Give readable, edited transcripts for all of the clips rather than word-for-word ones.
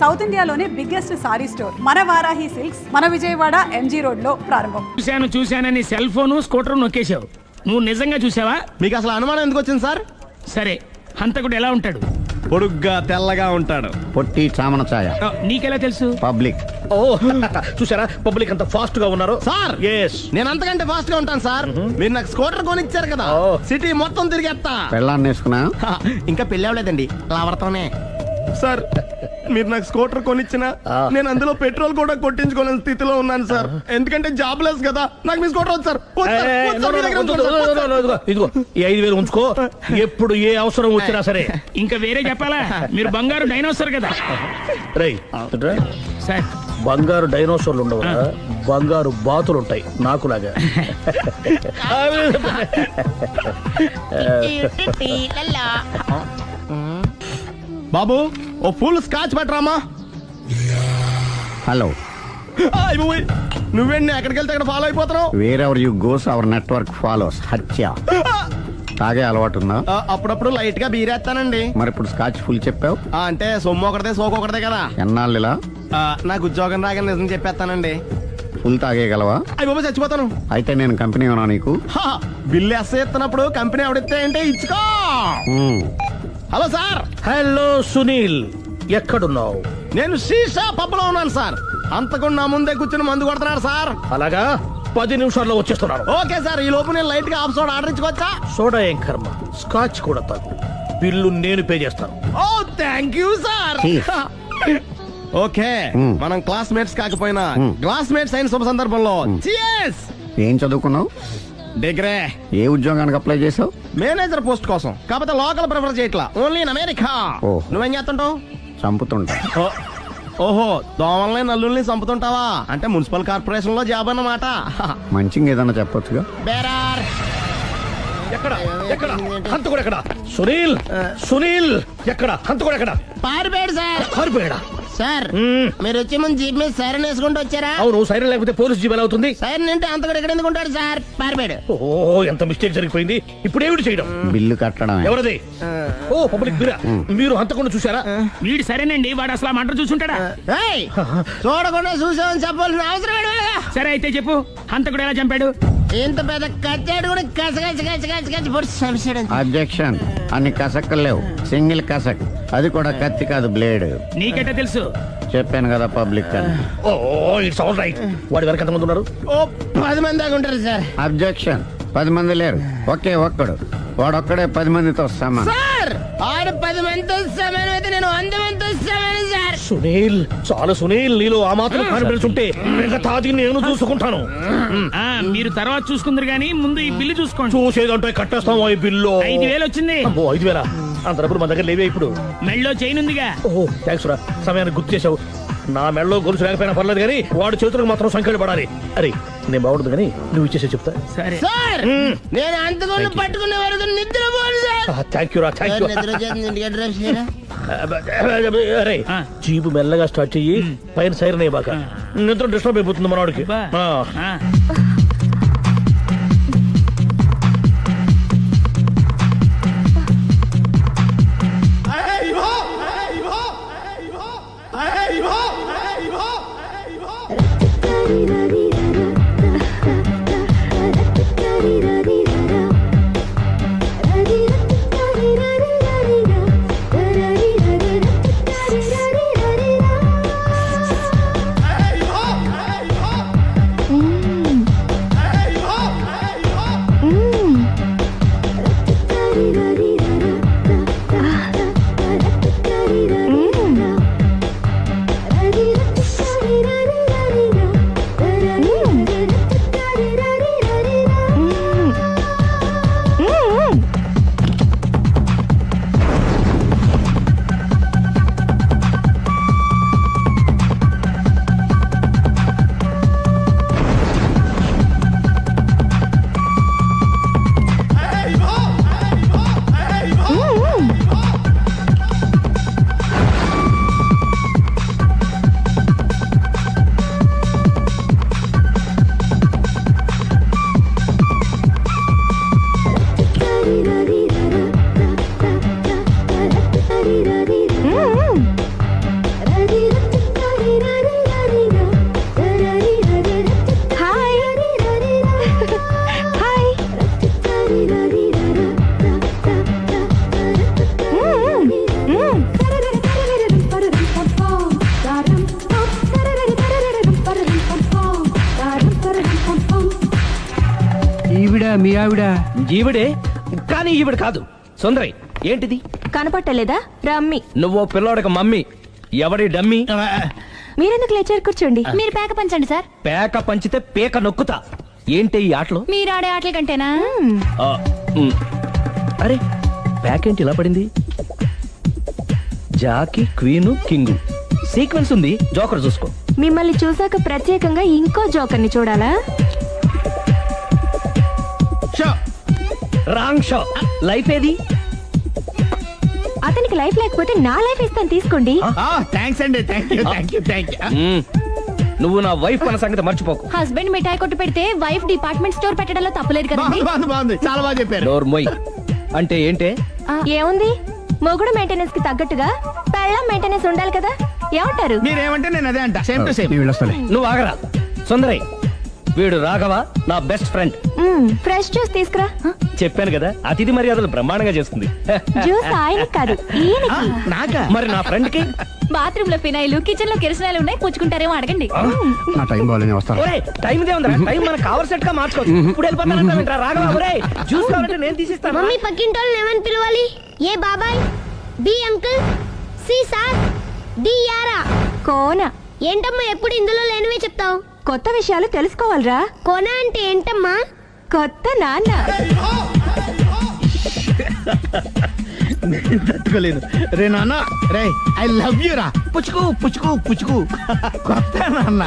South ఇండియాలోనే biggest sorry store మన Varahi silks మన విజయవాడ ఎంజీ రోడ్ లో ప్రారంభం. చూశానని సెల్ ఫోను స్కూటర్ నొక్కేశావు. నువ్వు నిజంగా చూసావా? మీకు అసలు అనుమానం ఎందుకు వచ్చింది సార్? సరే, హంతకుడు ఎలా ఉంటాడు? పొడుగ్గా తెల్లగా ఉంటాడు. పొట్టి చామన ఛాయ. నీకెలా తెలుసు? పబ్లిక్. ఓ చూసారా పబ్లిక్ అంత ఫాస్ట్ గా ఉన్నారు సార్ నేను అంతకంటే ఫాస్ట్ గా ఉంటాను సార్. మీరు నాకు స్కూటర్ కొనిచ్చారు కదా, సిటీ మొత్తం తిరిగేస్తా. పెళ్ళాన్ని వేసుకున్నా? ఇంకా పెళ్లి అవ్వలేదండి, లావర్తోనే. సార్ మీరు నాకు స్కూటర్ కొనిచ్చిన నేను అందులో పెట్రోల్ కూడా కొట్టించుకోలేని స్థితిలో ఉన్నాను సార్. ఎందుకంటే జాబ్ లెస్ కదా. నాకు మీ స్కూటర్ వద్దు సార్. ఇదిగో ఈ 5,000 ఉంచుకో, ఎప్పుడు ఏ అవసరం వచ్చినా సరే. ఇంకా వేరే చెప్పాలా? మీరు బంగారు డైనోసార్ కదా. రై సార్, బంగారు డైనోసార్లు ఉండవు, బంగారు బాతులు ఉంటాయి నాకులాగా. బాబు ఓ ఫుల్ స్కాచ్ పట్టరామా. హలో. నువ్వేండి ఎక్కడికి వెళ్తే అక్కడ ఫాలో అయిపోతున్నావు? Wherever you goes our network follows. హత్య. తాగే అలవాటు ఉందా? అప్పుడప్పుడు లైట్ గా బీరేస్తానండి. మరి ఇప్పుడు స్కాచ్ ఫుల్ చెప్పావు అంటే సొమ్ము ఒకటిదే సోకు ఒకటిదే కదా. ఎన్నాళ్ళు ఇలా? నాకు ఉద్యోగం రాగానే నిజం చెప్పేస్తానండి. ఫుల్ తాగేయగలవా? అయ్యి బాబు చచ్చిపోతాను. అయితే నేను కంపెనీ ఉన్నా నీకు? బిల్లు ఎస్ ఎత్తినప్పుడు కంపెనీ ఎవడితే అంటే ఇచ్చుకో. Hello sir. హలో సునీల్, ఎక్కడున్నావు? నేను శీషా పబ్లో ఉన్నాను సార్. అంతకుండా నా ముందే కూర్చుని మందు కొడుతున్నాడు సార్. అలాగా, 10 నిమిషాల్లో వచ్చేస్తున్నాను. Okay sir. ఈ లోపు నేను లైట్ గా హాఫ్ సోడా ఆర్డర్ ఇచ్చుకోవచ్చా? సోడా ఏం కర్మ, స్కాచ్ కూడా తాగు. బిల్లు నేను పే చేస్తాను. ఓ థ్యాంక్ యూ సార్. ఓకే, మనం క్లాస్మేట్స్ కాకపోయినా క్లాస్మేట్స్ అయిన శుభ సందర్భంలో cheers. ఏం చదువుకున్నావు? డిగ్రీ. ఏ ఉద్యోగానికి అప్లై చేసావు? మేనేజర్ పోస్ట్ కోసం. కాకపోతే లోకల్ ప్రిఫర్ చేయట్లా, ఓన్లీ ఇన్ అమెరికా. నువ్వేం చేస్తుంటావు? చంపుతుంటా. ఓహో, దోమల్ని నల్లుల్ని చంపుతుంటావా? అంటే మున్సిపల్ కార్పొరేషన్ లో జాబ్ అన్నమాట. మంచిగా ఏదన్నా చెప్పొచ్చుగా. బేరార్. ఎక్కడ ఎక్కడ హంతకుడు ఎక్కడ? సునీల్, సునీల్ ఎక్కడ? హంతకుడు ఎక్కడ? పారిపోయాడు సార్. పారిపోయాడా? సార్ మీరు వచ్చే ముందు జీప్ మీద సైరన్ వేసుకుంటూ వచ్చారా? అవును, సైరన్ లేకపోతే పోలీస్ జీవన్ అవుతుంది. సైరన్ అంటే అంతకుడు ఎక్కడ ఎందుకు ఉంటాడు సార్? పారిపోయాడు. ఓ ఎంత మిస్టేక్ జరిగిపోయింది. ఇప్పుడు ఏమిటి చేయడం? బిల్లు కట్టడం. ఎవరది? ఓ పబ్లిక్ మీరా? మీరు హంతకుండా చూసారా? వీడు సరేనండి, వాడు అసలు మంట చూసుంటాడా? చూడకుండా చూసామని చెప్పాల్సిన అవసరం లేదు. సరే అయితే చెప్పు, హంతకుడు ఎలా చంపాడు? ఇంత పెద్ద కచ్చాడు కూడా కసగచ్చి పొడి సమస్య. అబ్జెక్షన్. అన్ని కసక్కలు లేవు, సింగిల్ కసక్. అది కూడా కత్తి కాదు, బ్లేడ్. నీకెట్టా తెలుసు? చెప్పాను కదా పబ్లిక్ అని. Oh it's all right. వాడి వరకు ఎంతమంది ఉన్నారు? ఓ 10 మంది దాకా ఉంటారు సార్. అబ్జెక్షన్. 10 మంది లేరు, ఒకే ఒక్కడు. వాడొక్కడే 10 మందితో సమానం. సార్ ఆరు 10 మందితో సమానం అయితే నేను 100 మందితో సమానం సార్. సునీల్, చాలు సునీల్, నీలో ఆ మాత్రం కాన్ఫిడెన్స్ ఉంటే మిగతాది నేను చూసుకుంటాను. మీరు తర్వాత చూసుకుందరు గానీ ముందు ఈ బిల్లు చూసుకోండి. చూసేదంటే కట్టేస్తాం. ఈ బిల్లు 5,000 వచ్చింది. 5,000 అంతప్పుడు మన దగ్గర లేవే. ఇప్పుడు మెళ్ళో చైన్ ఉందిగా. ఓహో థ్యాంక్స్ రా, సమయానికి గుర్తు చేసావు. నా మెడలో గొలుసు లేకపోయినా పర్లేదు కానీ వాడి చేతులకు మాత్రం సంఖ్యలు పడాలి. అరే నేను బాగుంటుంది కానీ నువ్వు ఇచ్చేసే చెప్తా. సరే సార్, నేను అంతకుండా పట్టుకునే వరకు నిద్రపోను సార్. థ్యాంక్ యూ రా, థ్యాంక్ యూ. అరే జీపు మెల్లగా స్టార్ట్ చెయ్యి, పైన సైరన్ అయ్యాక నిద్ర డిస్టర్బ్ అయిపోతుంది మనవాడికి. మీ ఆవిడ ఈవిడే కానీ ఈవిడ కాదు. సుందరి ఏంటిది? కనపట్టలేదా? రమ్మి. నువ్వు పిల్లోడక మమ్మీ. ఎవడి డమ్మీ? మీరెందుకు లేచారు? కూర్చోండి. మీరు పేక పంచండి సార్. పేక పంచితే పేక నొక్కుతా. ఏంటి ఈ ఆటలు? మీరు ఆడే ఆటల కంటేనా? ఆ, ఉమ్. అరే ప్యాకేంటి ఇలా పడింది? జాకి క్వీను కింగు సీక్వెన్స్ ఉంది. జోకర్ చూసుకో. మిమ్మల్ని చూసాక ప్రత్యేకంగా ఇంకో జోకర్ని చూడాలా? Wrong show. లైఫ్ ఏది? అతనికి లైఫ్ లేకపోతే నా లైఫ్ ఇస్తాను, తీసుకోండి. థ్యాంక్స్ అండి. Thank you. ఉమ్. నువ్వు నా వైఫ్ మన సంగతి మర్చిపోకు. హస్బెండ్ మిఠాయి కొట్టు పెడితే వైఫ్ డిపార్ట్మెంట్ స్టోర్ పెట్టడంలో తప్పలేదు కదండి. బాగుంది, చాలా బాగా చెప్పారు. డోర్ మొయ్. అంటే ఏంటే? ఏముంది, మొగుడు మెయింటెనెన్స్ కి తగ్గట్టుగా పెళ్ళం మెయింటెనెన్స్ ఉండాలి కదా. ఏమంటారు? మీరేమంటే నేను అదే అంట. Same to same. నువ్వు ఆగరా. సుందరి వీడు రాఘవ, నా బెస్ట్ ఫ్రెండ్. ఫ్రెష్ జ్యూస్ తీసుకురా. చెప్పాను కదా అతిథి మర్యాదలు బ్రహ్మాండంగా చేస్తుంది. జ్యూస్ ఆయనకి కాదు, ఈయనకి. నాకా? మరి నా ఫ్రెండ్ కి? బాత్రూమ్ లో ఫినాయిల్, కిచెన్ లో కిరసనాయిలు ఉన్నాయి, పుచ్చుకుంటారేమో అడగండి. నా టైం బాగాలేని వస్తాను. ఒరేయ్ టైం దే ఉందిరా. టైం మన కవర్ సెట్ గా మార్చుకోవచ్చు. ఇప్పుడు వెళ్ళిపోతానంటావేంట్రా రాఘవ? ఒరేయ్ జ్యూస్ కావాలంటే నేను తీసిస్తాను. మమ్మీ పక్కింటోళ్ళని ఏమని పిలవాలి? ఏ బాబాయ్, B uncle, C sir, D యారా. కోన. ఏంటమ్మా ఎప్పుడు ఇందులో లేనివే చెప్తావు? కొత్త విషయాలు తెలుసుకోవాలిరా. కోన అంటే ఏంటమ్మా? కొత్త నాన్న. తట్టుకోలేదు రే నాన్న. రే ఐ లవ్ యూ రా. పుచ్చుకు పుచ్చుకు పుచ్చుకు. కొత్త నాన్న.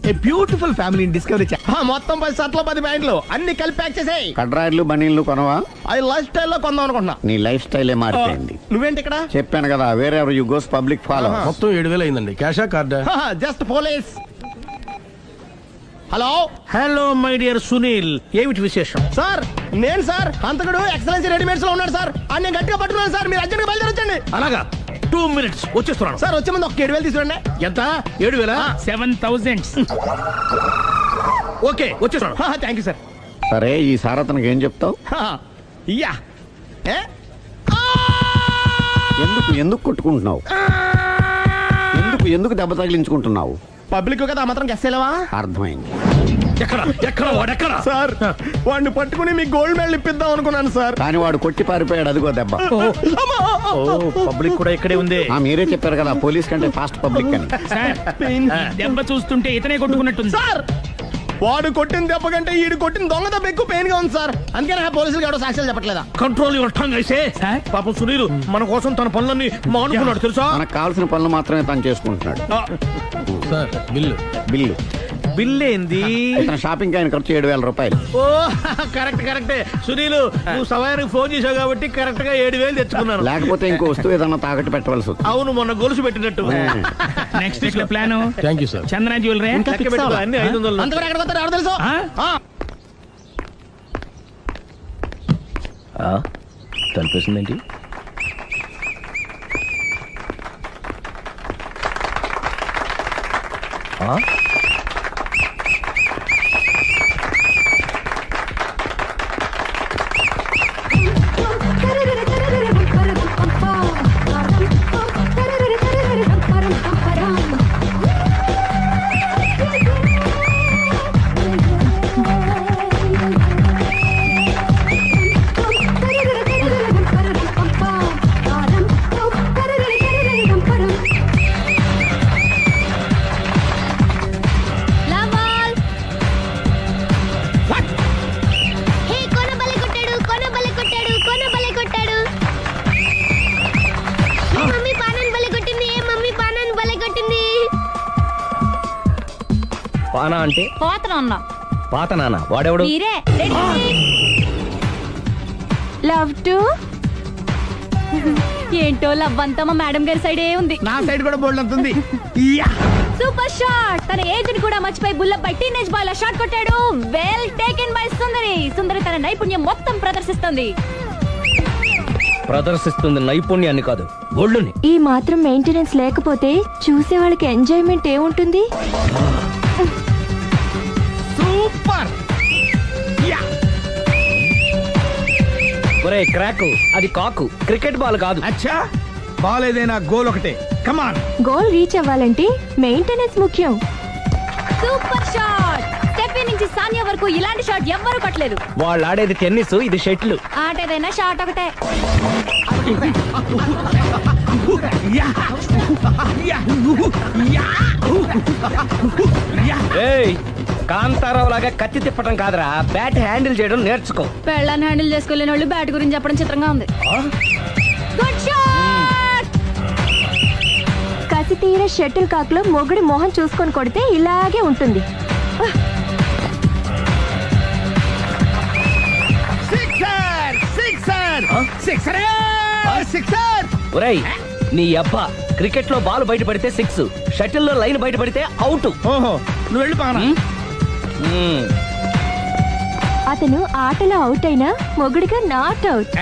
A beautiful family discovery. మొత్తం 10 షర్ట్లు 10 ప్యాంట్లు అన్ని కలిపి ప్యాక్ చేసేయ్. కడ్రాయిలు బనీళ్లు కొనవా? అది లైఫ్ స్టైల్లో కొందాం అనుకుంటున్నా. నీ లైఫ్ స్టైలే మారిపోయింది. నువ్వేంటి ఇక్కడ? చెప్పాను కదా, వేరే ఎవరు యు గోస్ పబ్లిక్ ఫాలో. మొత్తం 7,000 అయిందండి. క్యాషా కార్డా? Just police. Hello hello my dear Sunil, ఏమిటి విశేషం? సార్, నేను సార్ అంతకుడు ఎక్సలెన్సీ రెడీమేడ్స్ లో ఉన్నాడు సార్. అని నేను గట్టిగా పట్టుకున్నాను సార్. మీరు అర్జెంట్గా బయలుదేరొచ్చండి. అలాగా 2 minutes వచ్చేస్తున్నాను. సార్ వచ్చే ముందు ఒక 7,000 తీసుకురండి. ఎంత? 7,000? 7,000. ఓకే వచ్చేస్తున్నాను. Thank you sir. సరే, ఈ సారతనకి ఏం చెప్తావు? ఇయ్యా ఏ? ఎందుకు కొట్టుకుంటున్నావు? ఎందుకు దెబ్బ తగిలించుకుంటున్నావు? పబ్లిక్ కదా మాత్రం గెస్సేలేవా? అర్థమైంది. ఎక్కడ వాడెక్కడ? సార్ వాడిని పట్టుకుని మీకు గోల్డ్ మెడల్ ఇప్పిద్దాం అనుకున్నాను సార్. కానీ వాడు కొట్టి పారిపోయాడు. అదిగో దెబ్బ. పబ్లిక్ కూడా ఇక్కడే ఉంది. మీరే చెప్పారు కదా పోలీస్ కంటే ఫాస్ట్ పబ్లిక్ అని. సార్, ఈ దెబ్బ చూస్తుంటే ఇతనే కొట్టుకున్నట్టుంది. సార్ వాడు కొట్టిన దెబ్బ కంటే ఈడు కొట్టిన దొంగ దెబ్బ ఎక్కువ పెయిన్ గా ఉంది సార్. అందుకని పోలీసులు ఎవడో సాక్ష్యాలు చెప్పట్లేదా? కంట్రోల్ యువర్ టంగ్ అయితే. పాపం సునీల్ మన కోసం తన పనులన్నీ మానుకున్నాడు తెలుసా? మనకు కావాల్సిన పనులు మాత్రమే తను చేసుకుంటున్నాడు. సార్ బిల్లు బిల్ ఏంది? ఇతను షాపింగ్ ఆయన ఖర్చు 7,000 రూపాయలు. ఓ కరెక్టే సునీల్, నువ్వు సమయానికి ఫోన్ చేసావు కాబట్టి కరెక్ట్ గా 7,000 తెచ్చుకున్నాను. లేకపోతే ఇంకో వస్తువు ఏదన్నా తాకట్టు పెట్టవలసి వస్తుంది. అవును, మొన్న గొలుసు పెట్టినట్టు. Next week plan thank you sir. Chandana jewellery. అన్ని 500. అంతవరకు ఎక్కడ పోతారు ఎవరు తెలుసు? కనిపిస్తుందేంటి? పానా అంటే పోతన ఉన్నా. పాత నాన్న వాడెవడు? మీరే. Love to. ఏంటో లవ్ అంతా మా మేడం గారి సైడే ఉంది. నా సైడ్ కూడా బోల్డ్ అంతుంది. Super shot. తన ఏజ్ ని కూడా మర్చిపోయి బుల్లపై టీనేజ్ బాయ్ లా షాట్ కొట్టాడు. వెల్ టేకెన్ బై సుందరి తన నైపుణ్యం మొత్తం ప్రదర్శిస్తుంది నైపుణ్యాన్ని కాదు, ఒళ్ళుని. ఈ మాత్రం మెయింటెనెన్స్ లేకపోతే చూసే వాళ్ళకి ఎంజాయ్మెంట్ ఏముంటుంది? సూపర్. ఒరే క్రాక్, అది కాకు, క్రికెట్ బాల్ కాదు. అచ్చా, బాల్ ఏదైనా గోల్ ఒకటే. కమాన్. గోల్ రీచ్ అవ్వాలంటే మెయింటెనెన్స్ ముఖ్యం. Super shot. స్టెప్ సాన్వి నుంచి సానియా వరకు ఇలాంటి షాట్ ఎవ్వరూ కొట్టలేదు. వాళ్ళు ఆడేది టెన్నిస్, ఇది షటిల్. ఆట ఏదైనా షాట్ ఒకటే. కాంతారావు లాగా కత్తి తిప్పటం కాదురా, బ్యాట్ హ్యాండిల్ చేయడం నేర్చుకో. పెళ్ళాన్ని హ్యాండిల్ చేసుకోలేని వాళ్ళు బ్యాట్ గురించి చెప్పడం చిత్రంగా ఉంది. Good shot. కసి తీర షటిల్ కాక్ లో మొగుడి మొహం చూసుకొని కొడితే ఇలాగే ఉంటుంది. ఒరేయ్, నీ అబ్బా క్రికెట్ లో బాల్ బయట పడితే 6, షటిల్ లో లైన్ బయట పడితే అవుట్. ఓహో, నువ్వు వెళ్ళి పానా. అతను ఆటలో అవుట్ అయినా మొగుడిగా నాట్ అవుట్.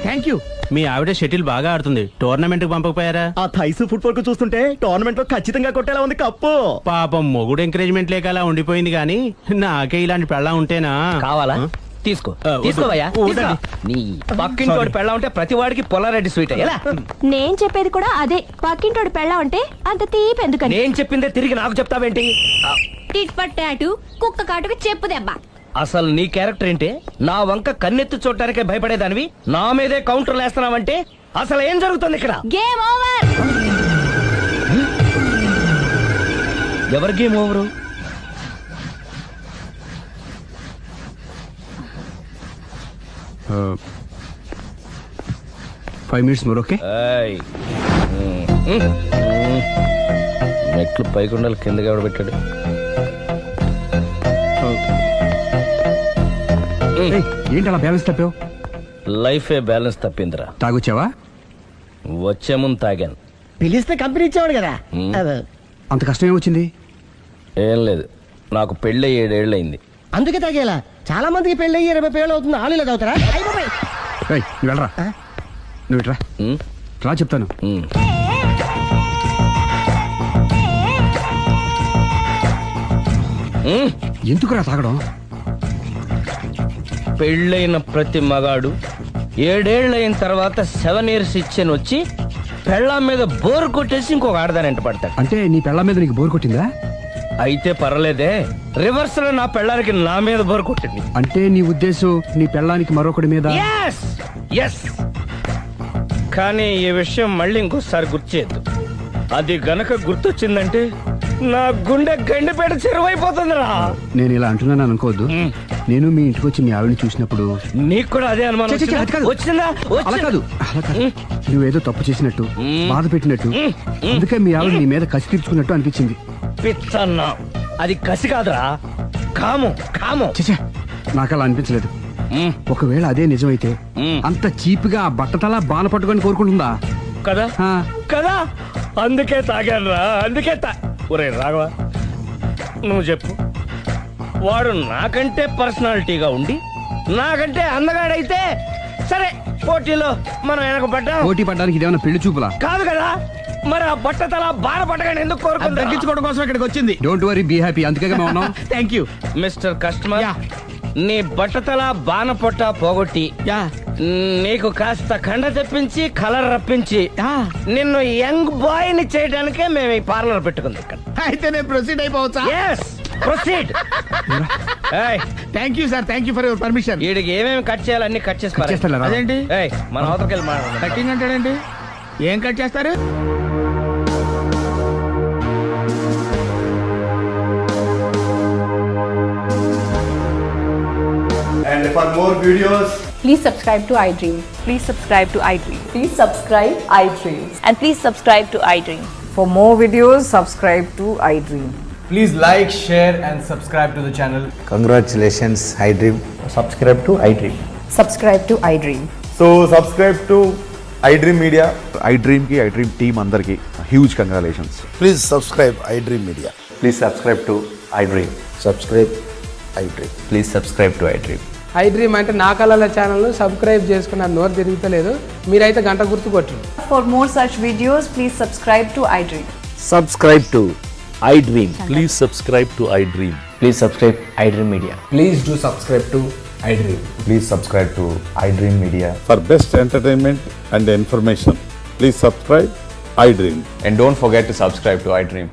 Thank you. మీ ఆవిడ షటిల్ బాగా ఆడుతుంది, టోర్నమెంట్ కి పంపకపోయారా? ఆ థైస్ ఫుట్బాల్ కు చూస్తుంటే టోర్నమెంట్ లో ఖచ్చితంగా కొట్టేలా ఉంది కప్పు. పాపం మొగుడు ఎంకరేజ్మెంట్ లేక అలా ఉండిపోయింది గానీ నాకే ఇలాంటి పెళ్ళా ఉంటేనా. కావాలా? తీసుకో, తీసుకోవయ్యా. నీ పక్కింటోడి పెళ్ళ ఉంటే ప్రతి వాడికి పొలారెడ్డి స్వీట్ అయ్యా. నేను చెప్పేది కూడా అదే, పక్కింటోడు పెళ్ళా ఉంటే అంత తీపి ఎందుకని. నేను చెప్పిందే తిరిగి నాకు చెప్తావేంటి? టిట్ పట్ టాటు, కుక్క కాటుకు చెప్పు దెబ్బ. అసలు నీ క్యారెక్టర్ ఏంటి? నా వంక కన్నెత్తి చూడటానికే భయపడేదానివి నా మీదే కౌంటర్లు వేస్తున్నావంటే అసలు ఏం జరుగుతుంది ఇక్కడ? Game over. ఎవరి game over? 5 minutes more, okay? మెట్లు పైకుండలు కిందకి ఎవడ పెట్టాడు? ఏంటి అలా బ్యాలెన్స్ తప్పావు? లైఫే బ్యాలెన్స్ తప్పిందిరా. తాగొచ్చావా? వచ్చే ముందు తాగాను. పిలిస్తే కంపెనీ ఇచ్చేవాడు కదా. అంత కష్టం ఏమొచ్చింది? ఏం లేదు, నాకు పెళ్ళి 7 ఏళ్ళు అయింది. అందుకే తాగేలా. చాలా మందికి పెళ్ళి 20 ఏళ్ళు అవుతుంది, ఆలు ఇలా తాగుతారా? నువ్వు వెళ్ళరా, నువ్వు ఇట్రా రా చెప్తాను. ఎందుకురా తాగడం? పెళ్ళైన ప్రతి మగాడు 7 ఏళ్ళు అయిన తర్వాత 7 years ఇచ్చాను వచ్చి పెళ్ళాం మీద బోరు కొట్టేసి ఇంకొక ఆడదాని ఎంట పడతాడు. అంటే నీ పెళ్ళ మీద నీకు బోర్ కొట్టిందా? అయితే పర్లేదే, రివర్స్ లో నా పెళ్ళానికి నా మీద బోరు కొట్టింది. అంటే నీ ఉద్దేశం నీ పెళ్ళానికి మరొకటి మీద? ఎస్. కానీ ఈ విషయం మళ్ళీ ఇంకోసారి గుర్తు చేయద్దు. అది గనక గుర్తొచ్చిందంటే నా గుండె గండిపేట చెరువైపోతుందిరా. నేను ఇలా అంటున్నాను అనుకోవద్దు. నేను మీ ఇంటికి వచ్చి మీ ఆవిడని చూసినప్పుడు నీకు కూడా అదే అనుమానం వచ్చిందా? అలా కాదు. నువ్వేదో తప్పు చేసినట్టు, బాధ పెట్టినట్టు, అందుకే మీ ఆవిడ నీ మీద కసి తీర్చుకున్నట్టు అనిపించింది. పిచ్చన్నా, అది కసి కాదురా, కాము. చచ్చా, నాకు అలా అనిపించలేదు. ఒకవేళ అదే నిజమైతే అంత చీప్ గా ఆ బట్టతలా బాణ పట్టుకొని కోరుకుంటుందా? కదా అందుకే తాగాను రా, అందుకే ఒరే రాఘవ, నువ్వు చెప్పు. వాడు నాకంటే పర్సనాలిటీగా ఉండి నాకంటే అందగాడైతే సరే, పోటీలో మనం వెనక పడ్డాం. పోటీ పడ్డానికి ఇదేమన్నా పెళ్లి చూపులా? కాదు కదా, మరి ఆ బట్టతల బాణ పట్టగానే ఎందుకు కోరుకుంది? తగ్గించుకోవడం కోసం ఇక్కడికి వచ్చింది. Don't worry, be happy. అందుకే మేము ఉన్నాం. Thank you mister customer. నీ బట్టతల బాణ పొట్ట పోగొట్టి నీకు కాస్త కండ తెప్పించి కలర్ రప్పించి నిన్ను యంగ్ బాయ్ ని చేయడానికే మేము ఈ పార్లర్ పెట్టుకుంది ఇక్కడ. అయితే నేను ప్రొసీడ్ అయిపోవచ్చా? Proceed. Thank you sir, thank you for your permission. వీడికి ఏమేమి కట్ చేయాలి అన్ని కట్ చేసి అదేంటి మన అవతలకి వెళ్ళి మాట్లాడాలి. కటింగ్ అంటాడండి? ఏం కట్ చేస్తారు? And for more videos, Please subscribe to iDream. Please subscribe to iDream. Please subscribe iDream. And please subscribe to iDream. For more videos, subscribe to iDream. please like, share and subscribe to the channel. Congratulations, iDream. Subscribe to iDream. Subscribe to iDream. So subscribe to iDream Media. iDream ki iDream team andarki huge congratulations. Please subscribe iDream Media. Please subscribe to iDream. Subscribe iDream. Please subscribe to iDream. iDream అంటే నా కళల ఛానల్ను subscribe చేసుకున్న నోరు తిరుగుతలేదు, మీరైతే గంట గుర్తు కొట్టండి. For more such videos, please subscribe to iDream. Subscribe to iDream. Please subscribe to iDream. Please subscribe iDream Media. Please do subscribe to iDream. Please subscribe to iDream Media. For best entertainment and information, please subscribe iDream. And don't forget to subscribe to iDream.